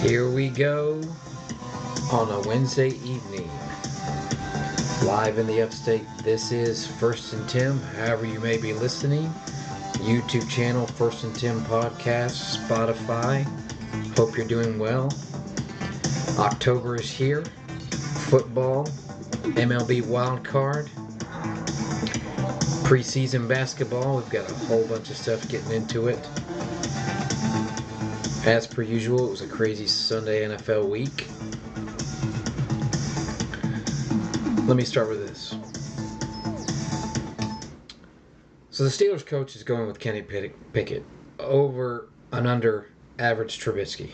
Here we go on a Wednesday evening. Live in the upstate, this is First and Tim, however you may be listening. YouTube channel, First and Tim Podcast, Spotify. Hope you're doing well. October is here. Football, MLB wild card, preseason basketball. We've got a whole bunch of stuff getting into it. As per usual, it was a crazy Sunday NFL week. Let me start with this. So the Steelers coach is going with Kenny Pickett over an under average Trubisky.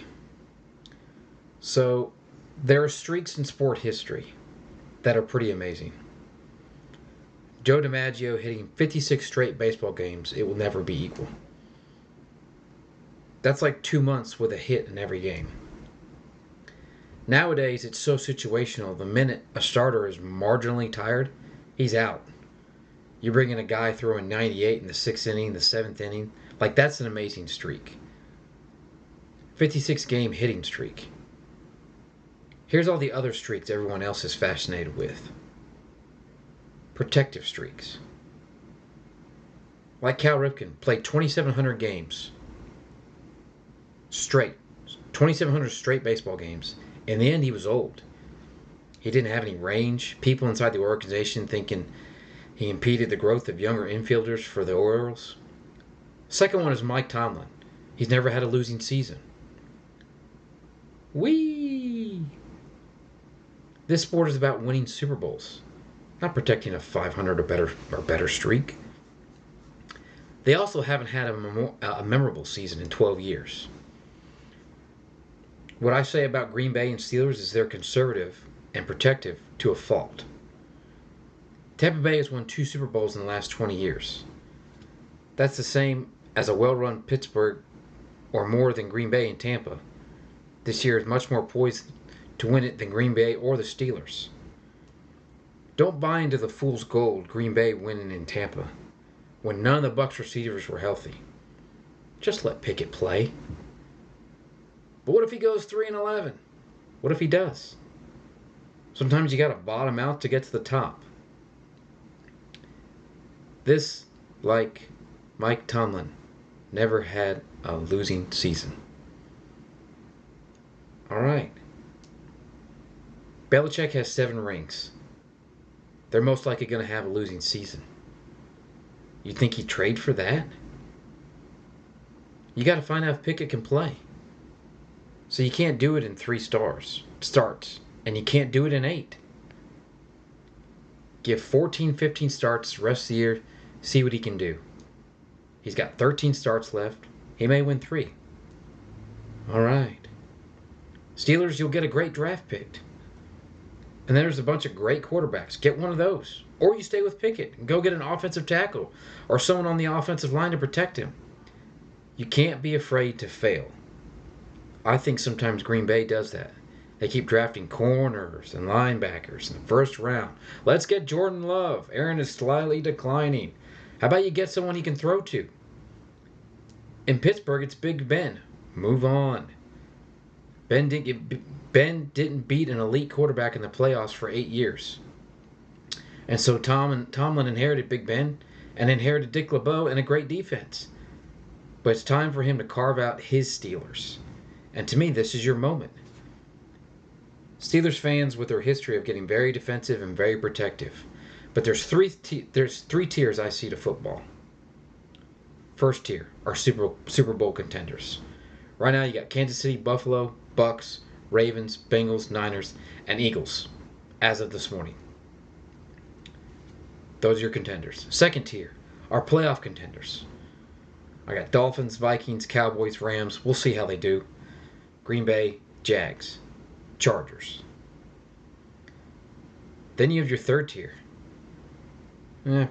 So there are streaks in sport history that are pretty amazing. Joe DiMaggio hitting 56 straight baseball games, it will never be equal. That's like 2 months with a hit in every game. Nowadays, it's so situational. The minute a starter is marginally tired, he's out. You bring in a guy throwing 98 in the 6th inning, the 7th inning. Like, that's an amazing streak. 56-game hitting streak. Here's all the other streaks everyone else is fascinated with. Protective streaks. Like Cal Ripken, played 2,700 games. Straight. 2,700 straight baseball games. In the end, he was old. He didn't have any range. People inside the organization thinking he impeded the growth of younger infielders for the Orioles. Second one is Mike Tomlin. He's never had a losing season. Whee! This sport is about winning Super Bowls, not protecting a 500 or better streak. They also haven't had a memorable season in 12 years. What I say about Green Bay and Steelers is they're conservative and protective to a fault. Tampa Bay has won 2 Super Bowls in the last 20 years. That's the same as a well-run Pittsburgh or more than Green Bay and Tampa. This year is much more poised to win it than Green Bay or the Steelers. Don't buy into the fool's gold Green Bay winning in Tampa when none of the Bucs receivers were healthy. Just let Pickett play. But what if he goes 3-11? What if he does? Sometimes you got to bottom out to get to the top. This, like Mike Tomlin, never had a losing season. All right. Belichick has 7 rings. They're most likely going to have a losing season. You think he'd trade for that? You got to find out if Pickett can play. So you can't do it in 3 starts, and you can't do it in 8. Give 14, 15 starts the rest of the year, see what he can do. He's got 13 starts left. He may win 3. All right. Steelers, you'll get a great draft pick. And then there's a bunch of great quarterbacks. Get one of those. Or you stay with Pickett and go get an offensive tackle or someone on the offensive line to protect him. You can't be afraid to fail. I think sometimes Green Bay does that. They keep drafting corners and linebackers in the first round. Let's get Jordan Love. Aaron is slightly declining. How about you get someone he can throw to? In Pittsburgh, it's Big Ben. Move on. Ben didn't beat an elite quarterback in the playoffs for 8 years. And so Tomlin inherited Big Ben and inherited Dick LeBeau and a great defense. But it's time for him to carve out his Steelers. And to me, this is your moment. Steelers fans with their history of getting very defensive and very protective. But there's three tiers I see to football. First tier are Super Bowl contenders. Right now you got Kansas City, Buffalo, Bucks, Ravens, Bengals, Niners, and Eagles as of this morning. Those are your contenders. Second tier are playoff contenders. I got Dolphins, Vikings, Cowboys, Rams. We'll see how they do. Green Bay, Jags, Chargers. Then you have your third tier.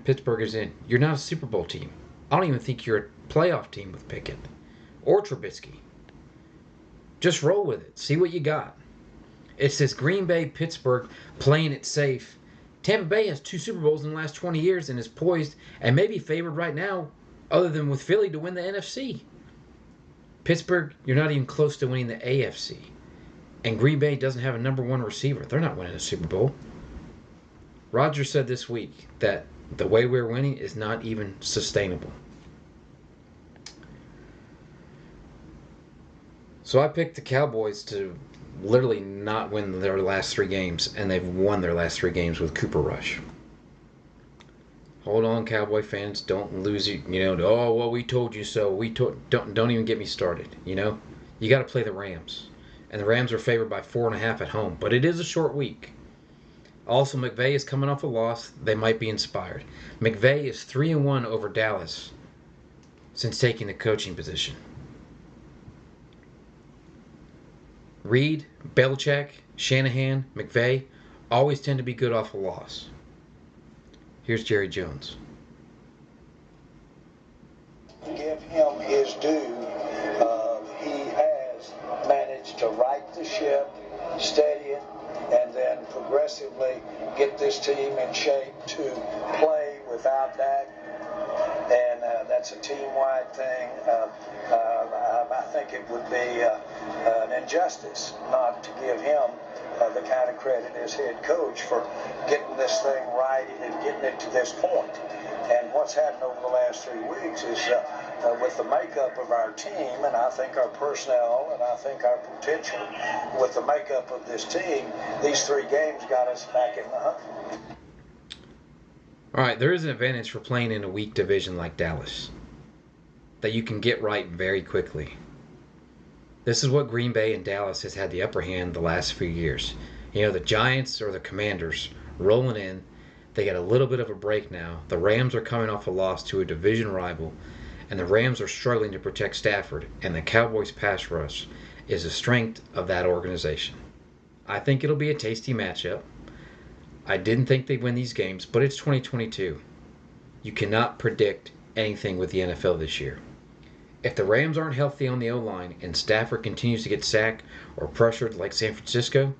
Pittsburgh is in. You're not a Super Bowl team. I don't even think you're a playoff team with Pickett or Trubisky. Just roll with it. See what you got. It's this Green Bay, Pittsburgh playing it safe. Tampa Bay has 2 Super Bowls in the last 20 years and is poised and maybe favored right now, other than with Philly, to win the NFC. Pittsburgh, you're not even close to winning the AFC. And Green Bay doesn't have a number one receiver. They're not winning a Super Bowl. Rodgers said this week that the way we're winning is not even sustainable. So I picked the Cowboys to literally not win their last 3 games, and they've won their last 3 games with Cooper Rush. Hold on, Cowboy fans, don't lose it. Oh well, we told you so. Don't even get me started. You got to play the Rams, and the Rams are favored by 4.5 at home, but it is a short week. Also, McVay is coming off a loss. They might be inspired. McVay is 3-1 over Dallas since taking the coaching position. Reed, Belichick, Shanahan, McVay always tend to be good off a loss. Here's Jerry Jones. Give him his due. He has managed to right the ship, steady it, and then progressively get this team in shape to play without Dak. And that's a team-wide thing. I think it would be an injustice not to give him the kind of credit as head coach for getting this thing right and getting it to this point. And what's happened over the last 3 weeks is with the makeup of our team, and I think our personnel, and I think our potential, with the makeup of this team, these 3 games got us back in the hunt. All right, there is an advantage for playing in a weak division like Dallas that you can get right very quickly. This is what Green Bay and Dallas has had the upper hand the last few years. The Giants or the Commanders rolling in. They get a little bit of a break now. The Rams are coming off a loss to a division rival, and the Rams are struggling to protect Stafford, and the Cowboys' pass rush is the strength of that organization. I think it'll be a tasty matchup. I didn't think they'd win these games, but it's 2022. You cannot predict anything with the NFL this year. If the Rams aren't healthy on the O-line and Stafford continues to get sacked or pressured like San Francisco,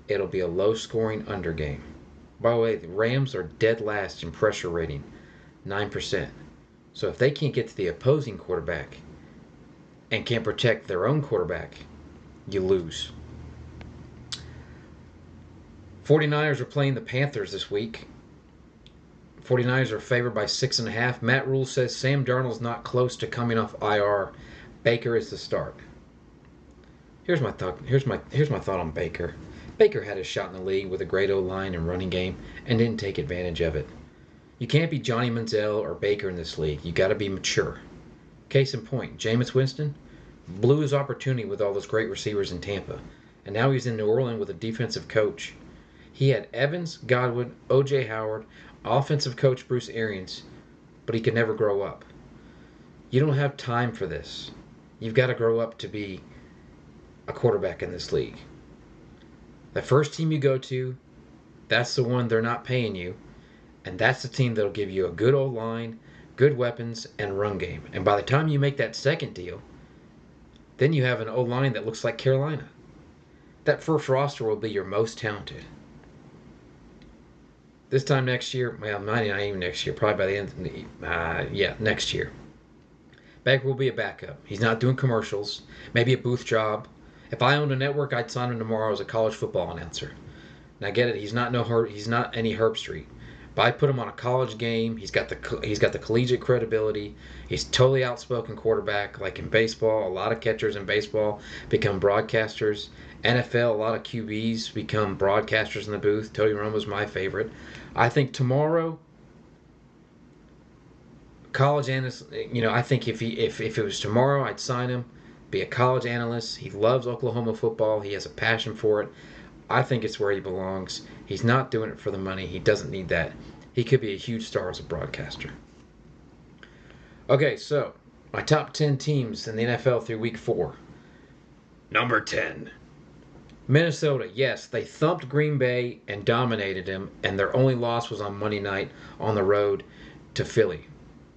it'll be a low-scoring under game. By the way, the Rams are dead last in pressure rating, 9%. So if they can't get to the opposing quarterback and can't protect their own quarterback, you lose. 49ers are playing the Panthers this week. 49ers are favored by 6.5. Matt Rule says Sam Darnold's not close to coming off IR. Baker is the start. Here's my thought. Here's my thought on Baker. Baker had a shot in the league with a great O-line and running game and didn't take advantage of it. You can't be Johnny Manziel or Baker in this league. You got to be mature. Case in point, Jameis Winston blew his opportunity with all those great receivers in Tampa, and now he's in New Orleans with a defensive coach. He had Evans, Godwin, O.J. Howard, offensive coach Bruce Arians, but he could never grow up. You don't have time for this. You've got to grow up to be a quarterback in this league. The first team you go to, that's the one they're not paying you, and that's the team that'll give you a good old line, good weapons, and run game. And by the time you make that second deal, then you have an O-line that looks like Carolina. That first roster will be your most talented. This time next year, well, not even next year, probably by the end of next year. Baker will be a backup. He's not doing commercials, maybe a booth job. If I owned a network, I'd sign him tomorrow as a college football announcer. And I get it, he's not any Herb Street. But I put him on a college game. He's got the collegiate credibility. He's totally outspoken quarterback. Like in baseball, a lot of catchers in baseball become broadcasters. NFL, a lot of QBs become broadcasters in the booth. Tony Romo's my favorite. I think tomorrow, college analyst. I think if it was tomorrow, I'd sign him. Be a college analyst. He loves Oklahoma football. He has a passion for it. I think it's where he belongs. He's not doing it for the money. He doesn't need that. He could be a huge star as a broadcaster. Okay, so my top 10 teams in the NFL through week 4. Number 10. Minnesota, yes, they thumped Green Bay and dominated him, and their only loss was on Monday night on the road to Philly.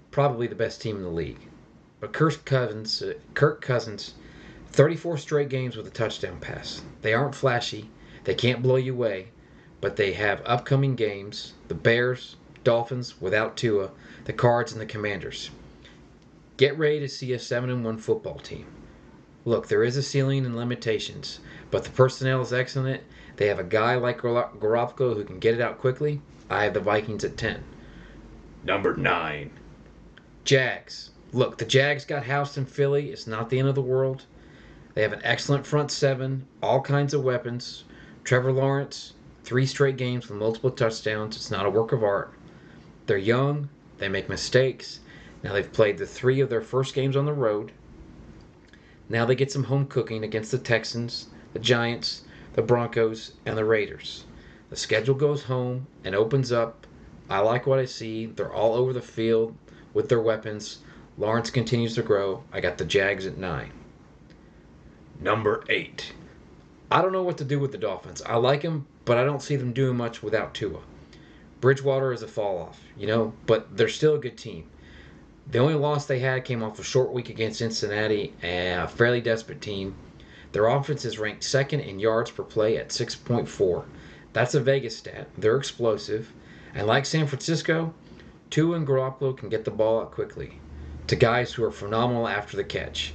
Probably the best team in the league. But Kirk Cousins, 34 straight games with a touchdown pass. They aren't flashy. They can't blow you away, but they have upcoming games. The Bears, Dolphins without Tua, the Cards, and the Commanders. Get ready to see a 7-1 football team. Look, there is a ceiling and limitations, but the personnel is excellent. They have a guy like Garoppolo who can get it out quickly. I have the Vikings at 10. Number 9. Jags. Look, the Jags got housed in Philly. It's not the end of the world. They have an excellent front seven, all kinds of weapons. Trevor Lawrence, 3 straight games with multiple touchdowns. It's not a work of art. They're young. They make mistakes. Now they've played the 3 of their first games on the road. Now they get some home cooking against the Texans, the Giants, the Broncos, and the Raiders. The schedule goes home and opens up. I like what I see. They're all over the field with their weapons. Lawrence continues to grow. I got the Jags at 9. Number 8. I don't know what to do with the Dolphins. I like them, but I don't see them doing much without Tua. Bridgewater is a fall off, but they're still a good team. The only loss they had came off a short week against Cincinnati, a fairly desperate team. Their offense is ranked second in yards per play at 6.4. That's a Vegas stat. They're explosive. And like San Francisco, Tua and Garoppolo can get the ball out quickly to guys who are phenomenal after the catch.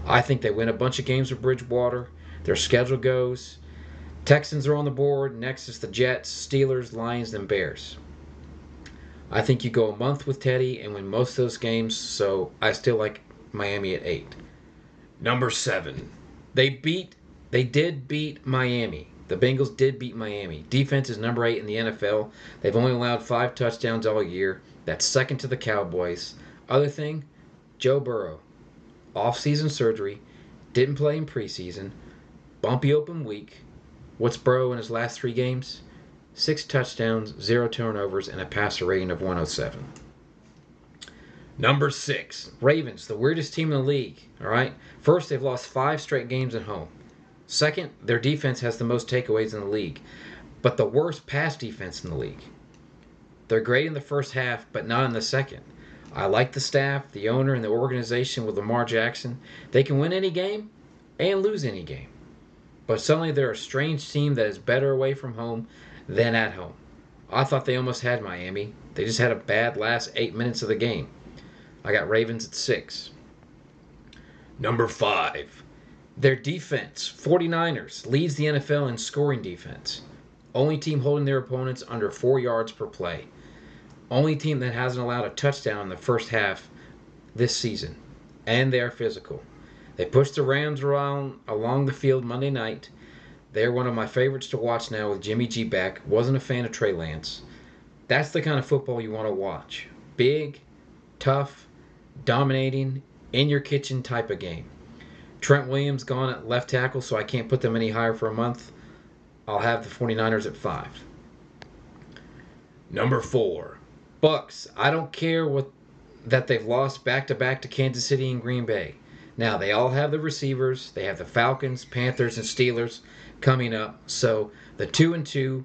I think they win a bunch of games with Bridgewater. Their schedule goes. Texans are on the board. Next is the Jets, Steelers, Lions, and Bears. I think you go a month with Teddy and win most of those games, so I still like Miami at 8. Number 7. They did beat Miami. The Bengals did beat Miami. Defense is number 8 in the NFL. They've only allowed 5 touchdowns all year. That's second to the Cowboys. Other thing, Joe Burrow. Off-season surgery. Didn't play in preseason. Bumpy open week. What's Burrow in his last 3 games? 6 touchdowns, 0 turnovers, and a passer rating of 107. Number 6. Ravens, the weirdest team in the league. All right. First, they've lost 5 straight games at home. Second, their defense has the most takeaways in the league, but the worst pass defense in the league. They're great in the first half, but not in the second. I like the staff, the owner, and the organization with Lamar Jackson. They can win any game and lose any game. But suddenly they're a strange team that is better away from home than at home. I thought they almost had Miami. They just had a bad last 8 minutes of the game. I got Ravens at 6. Number 5. Their defense, 49ers, leads the NFL in scoring defense. Only team holding their opponents under 4 yards per play. Only team that hasn't allowed a touchdown in the first half this season. And they are physical. They pushed the Rams around along the field Monday night. They're one of my favorites to watch now with Jimmy G back. Wasn't a fan of Trey Lance. That's the kind of football you want to watch. Big, tough, dominating, in your kitchen type of game. Trent Williams gone at left tackle, so I can't put them any higher for a month. I'll have the 49ers at 5. Number 4. Bucks. I don't care that they've lost back-to-back to Kansas City and Green Bay. Now, they all have the receivers. They have the Falcons, Panthers, and Steelers coming up. So the 2-2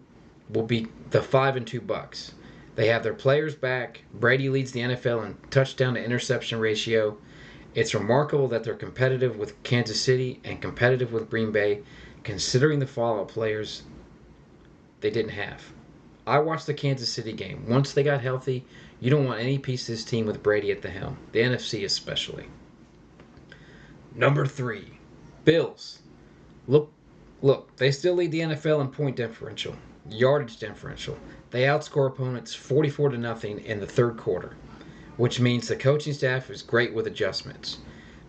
will be the 5-2 Bucks. They have their players back. Brady leads the NFL in touchdown to interception ratio. It's remarkable that they're competitive with Kansas City and competitive with Green Bay, considering the follow-up players they didn't have. I watched the Kansas City game. Once they got healthy, you don't want any piece of this team with Brady at the helm. The NFC especially. Number 3. Bills. Look, they still lead the NFL in point differential, yardage differential. They outscore opponents 44-0 in the third quarter, which means the coaching staff is great with adjustments.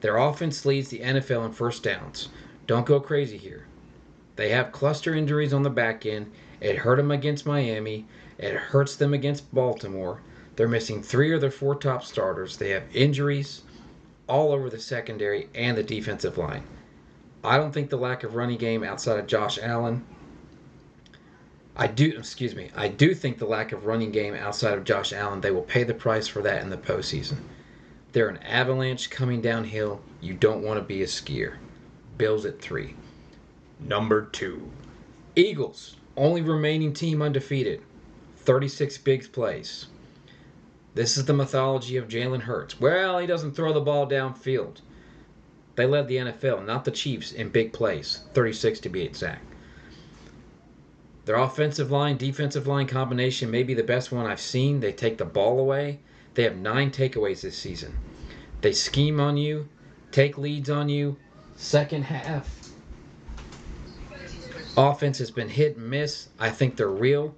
Their offense leads the NFL in first downs. Don't go crazy here. They have cluster injuries on the back end. It hurt them against Miami. It hurts them against Baltimore. They're missing 3 of their 4 top starters. They have injuries all over the secondary and the defensive line. I don't think the lack of running game outside of Josh Allen. I do think the lack of running game outside of Josh Allen, they will pay the price for that in the postseason. They're an avalanche coming downhill. You don't want to be a skier. Bills at 3. Number 2. Eagles, only remaining team undefeated. 36 big plays. This is the mythology of Jalen Hurts. Well, he doesn't throw the ball downfield. They led the NFL, not the Chiefs, in big plays. 36 to be exact. Their offensive line, defensive line combination may be the best one I've seen. They take the ball away. They have 9 takeaways this season. They scheme on you, take leads on you, Second half, offense has been hit and miss. I think they're real.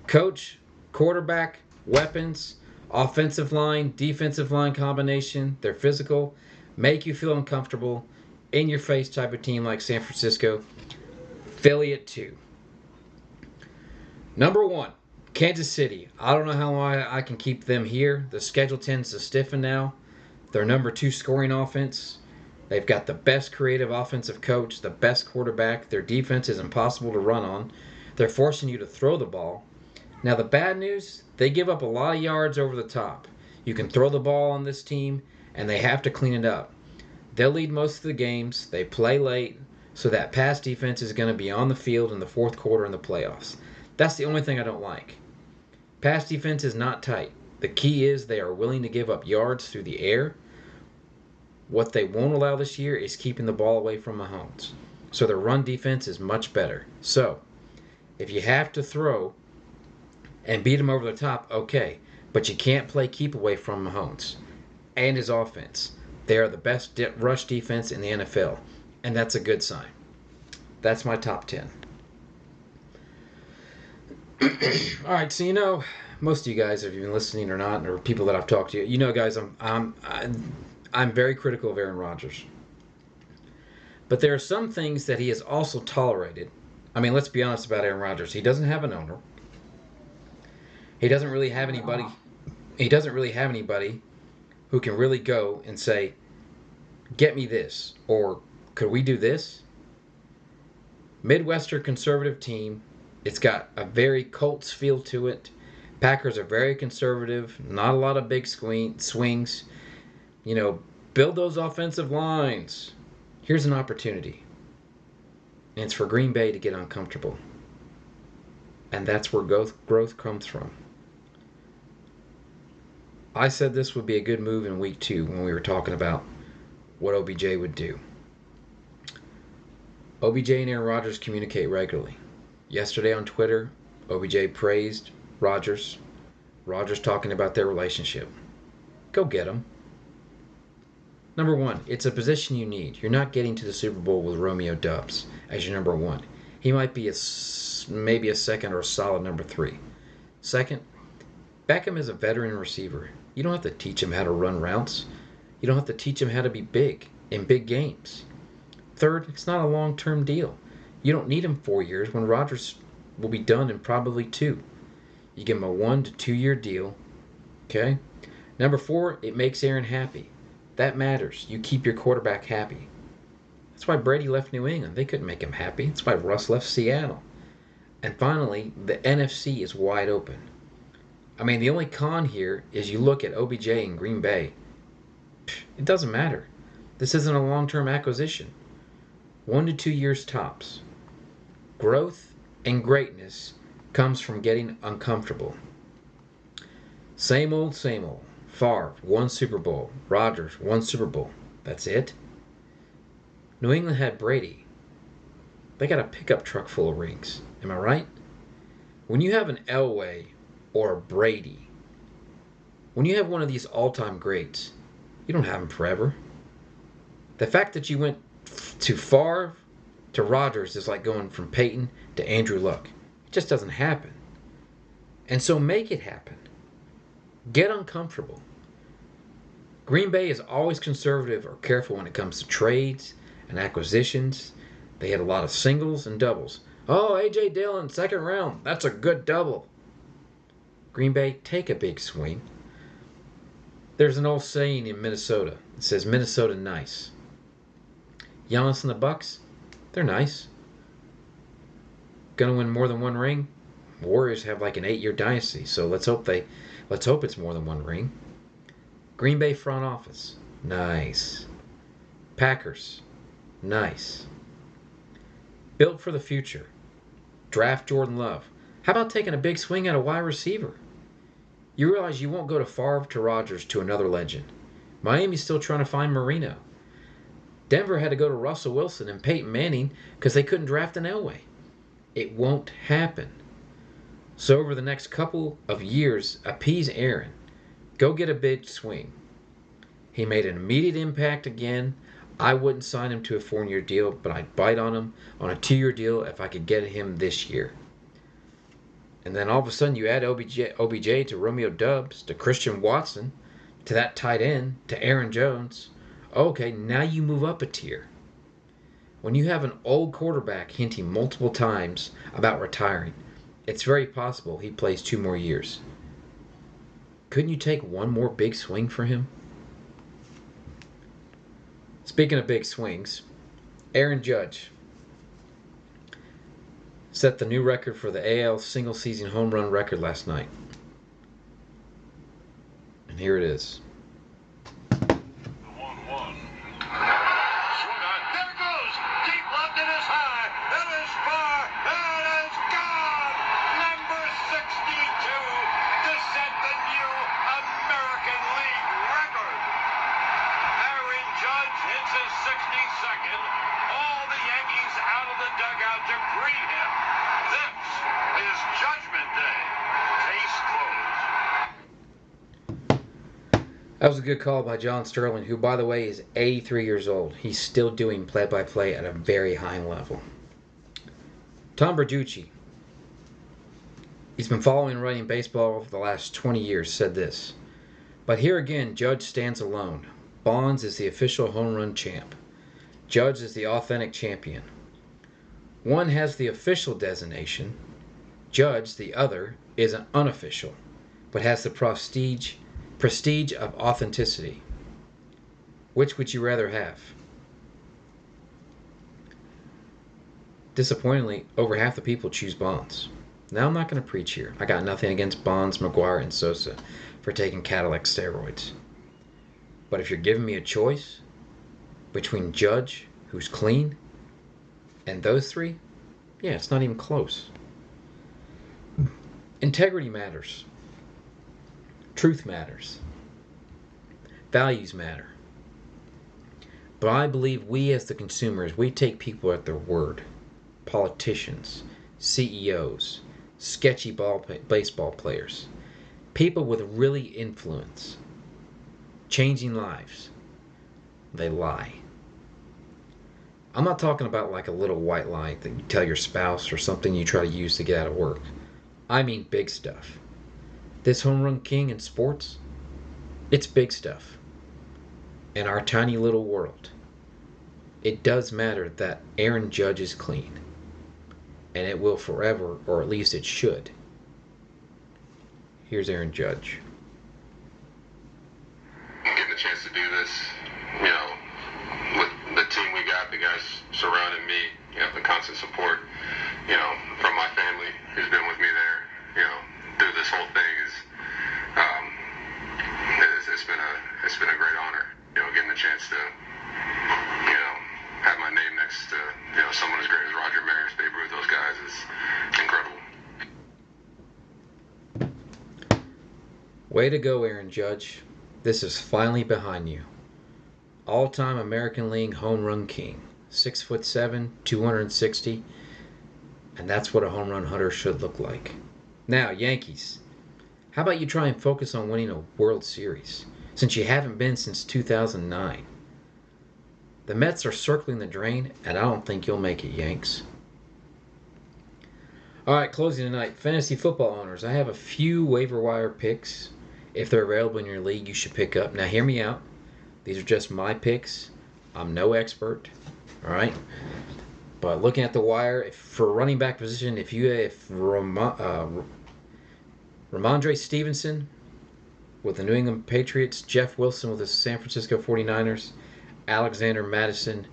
Coach, quarterback, weapons, offensive line, defensive line combination. They're physical, make you feel uncomfortable, in your face type of team like San Francisco. Philly at 2. Number 1, Kansas City. I don't know how long I can keep them here. The schedule tends to stiffen now. They're number 2 scoring offense. They've got the best creative offensive coach, the best quarterback. Their defense is impossible to run on. They're forcing you to throw the ball. Now, the bad news, they give up a lot of yards over the top. You can throw the ball on this team, and they have to clean it up. They'll lead most of the games. They play late, so that pass defense is going to be on the field in the fourth quarter in the playoffs. That's the only thing I don't like. Pass defense is not tight. The key is they are willing to give up yards through the air. What they won't allow this year is keeping the ball away from Mahomes. So their run defense is much better. So, if you have to throw and beat him over the top, okay. But you can't play keep away from Mahomes and his offense. They are the best rush defense in the NFL, and that's a good sign. That's my top 10. All right, so most of you guys, if you've been listening or not, or people that I've talked to, guys, I'm very critical of Aaron Rodgers. But there are some things that he has also tolerated. I mean, let's be honest about Aaron Rodgers. He doesn't have an owner. He doesn't really have anybody. He doesn't really have anybody who can really go and say, "Get me this," or "Could we do this?" Midwestern conservative team. It's got a very Colts feel to it. Packers are very conservative. Not a lot of big swings. Build those offensive lines. Here's an opportunity. And it's for Green Bay to get uncomfortable. And that's where growth comes from. I said this would be a good move in week 2 when we were talking about what OBJ would do. OBJ and Aaron Rodgers communicate regularly. Yesterday on Twitter, OBJ praised Rodgers. Rodgers talking about their relationship. Go get him. Number 1, it's a position you need. You're not getting to the Super Bowl with Romeo Doubs as your number 1. He might be maybe a second or a solid number 3. Second, Beckham is a veteran receiver. You don't have to teach him how to run routes. You don't have to teach him how to be big in big games. Third, it's not a long-term deal. You don't need him 4 years when Rodgers will be done in probably 2. You give him a 1 to 2 year deal. Okay? Number 4, it makes Aaron happy. That matters. You keep your quarterback happy. That's why Brady left New England. They couldn't make him happy. That's why Russ left Seattle. And finally, the NFC is wide open. I mean, the only con here is you look at OBJ in Green Bay. It doesn't matter. This isn't a long-term acquisition. 1 to 2 years tops. Growth and greatness comes from getting uncomfortable. Same old, same old. Favre, 1 Super Bowl. Rodgers, 1 Super Bowl. That's it? New England had Brady. They got a pickup truck full of rings. Am I right? When you have an Elway or a Brady, when you have one of these all-time greats, you don't have them forever. The fact that you went to Favre to Rodgers is like going from Peyton to Andrew Luck. It just doesn't happen. And so make it happen. Get uncomfortable. Green Bay is always conservative or careful when it comes to trades and acquisitions. They had a lot of singles and doubles. Oh, A.J. Dillon, 2nd round. That's a good double. Green Bay, take a big swing. There's an old saying in Minnesota. It says, Minnesota nice. Giannis and the Bucks, they're nice. Gonna win more than 1 ring? Warriors have like an 8-year dynasty, so let's hope it's more than 1 ring. Green Bay front office, nice. Packers, nice. Built for the future. Draft Jordan Love. How about taking a big swing at a wide receiver? You realize you won't go to Favre to Rodgers to another legend. Miami's still trying to find Marino. Denver had to go to Russell Wilson and Peyton Manning because they couldn't draft an Elway. It won't happen. So over the next couple of years, appease Aaron. Go get a big swing. He made an immediate impact again. I wouldn't sign him to a 4-year deal, but I'd bite on him on a 2-year deal if I could get him this year. And then all of a sudden you add OBJ to Romeo Doubs, to Christian Watson, to that tight end, to Aaron Jones. Okay, now you move up a tier. When you have an old quarterback hinting multiple times about retiring, it's very possible he plays 2 more years. Couldn't you take one more big swing for him? Speaking of big swings, Aaron Judge set the new record for the AL single season home run record last night. And here it is. That was a good call by John Sterling, who, by the way, is 83 years old. He's still doing play-by-play at a very high level. Tom Berducci, he's been following and writing baseball for the last 20 years, said this. But here again, Judge stands alone. Bonds is the official home run champ. Judge is the authentic champion. One has the official designation. Judge, the other, is an unofficial, but has the prestige of authenticity. Which would you rather have? Disappointingly, over half the people choose Bonds. Now, I'm not going to preach here. I got nothing against Bonds, McGwire, and Sosa for taking Cadillac steroids. But if you're giving me a choice between Judge, who's clean, and those three, yeah, it's not even close. Integrity matters. Truth matters. Values matter. But I believe we as the consumers, we take people at their word. Politicians, CEOs, sketchy baseball players, people with really influence, changing lives. They lie. I'm not talking about like a little white lie that you tell your spouse or something you try to use to get out of work. I mean big stuff. This home run king in sports, it's big stuff. In our tiny little world, it does matter that Aaron Judge is clean. And it will forever, or at least it should. Here's Aaron Judge. Getting a chance to do this, with the team we got, the guys surrounding me, the constant support, from my family who's been with me there, through this whole thing it's been a great honor, getting the chance to, have my name next to, someone as great as Roger Maris, Babe Ruth, those guys is incredible. Way to go, Aaron Judge. This is finally behind you. All-time American League home run king. 6'7", 260. And that's what a home run hunter should look like. Now, Yankees. How about you try and focus on winning a World Series, since you haven't been since 2009? The Mets are circling the drain, and I don't think you'll make it, Yanks. All right, closing tonight. Fantasy football owners. I have a few waiver wire picks. If they're available in your league, you should pick up. Now, hear me out. These are just my picks. I'm no expert. All right? But looking at the wire, for running back position, if Ramondre Stevenson with the New England Patriots, Jeff Wilson with the San Francisco 49ers, Alexander Madison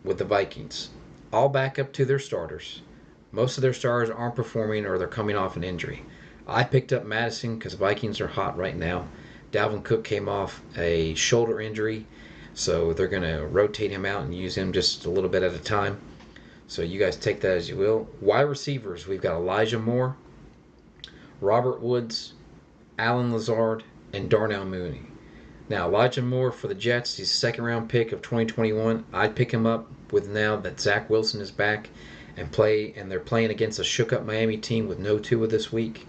with the Vikings. All back up to their starters. Most of their stars aren't performing or they're coming off an injury. I picked up Madison because Vikings are hot right now. Dalvin Cook came off a shoulder injury, so they're going to rotate him out and use him just a little bit at a time. So you guys take that as you will. Wide receivers, we've got Elijah Moore, Robert Woods, Alan Lazard, and Darnell Mooney. Now, Elijah Moore for the Jets, he's a second-round pick of 2021. I'd pick him up with now that Zach Wilson is back and they're playing against a shook-up Miami team with no Tua this week.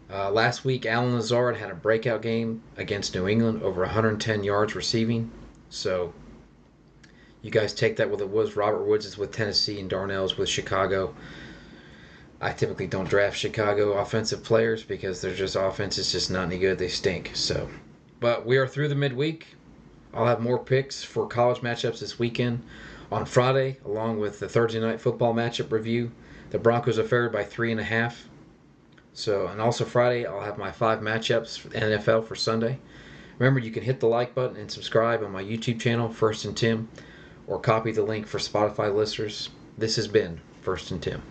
Last week, Allen Lazard had a breakout game against New England, over 110 yards receiving. So you guys take that with it was. Robert Woods is with Tennessee and Darnell's with Chicago. I typically don't draft Chicago offensive players because their offense is just not any good. They stink. So, but we are through the midweek. I'll have more picks for college matchups this weekend. On Friday, along with the Thursday night football matchup review, the Broncos are favored by 3.5. So, and also Friday, I'll have my 5 matchups for NFL for Sunday. Remember, you can hit the like button and subscribe on my YouTube channel, First and Tim, or copy the link for Spotify listeners. This has been First and Tim.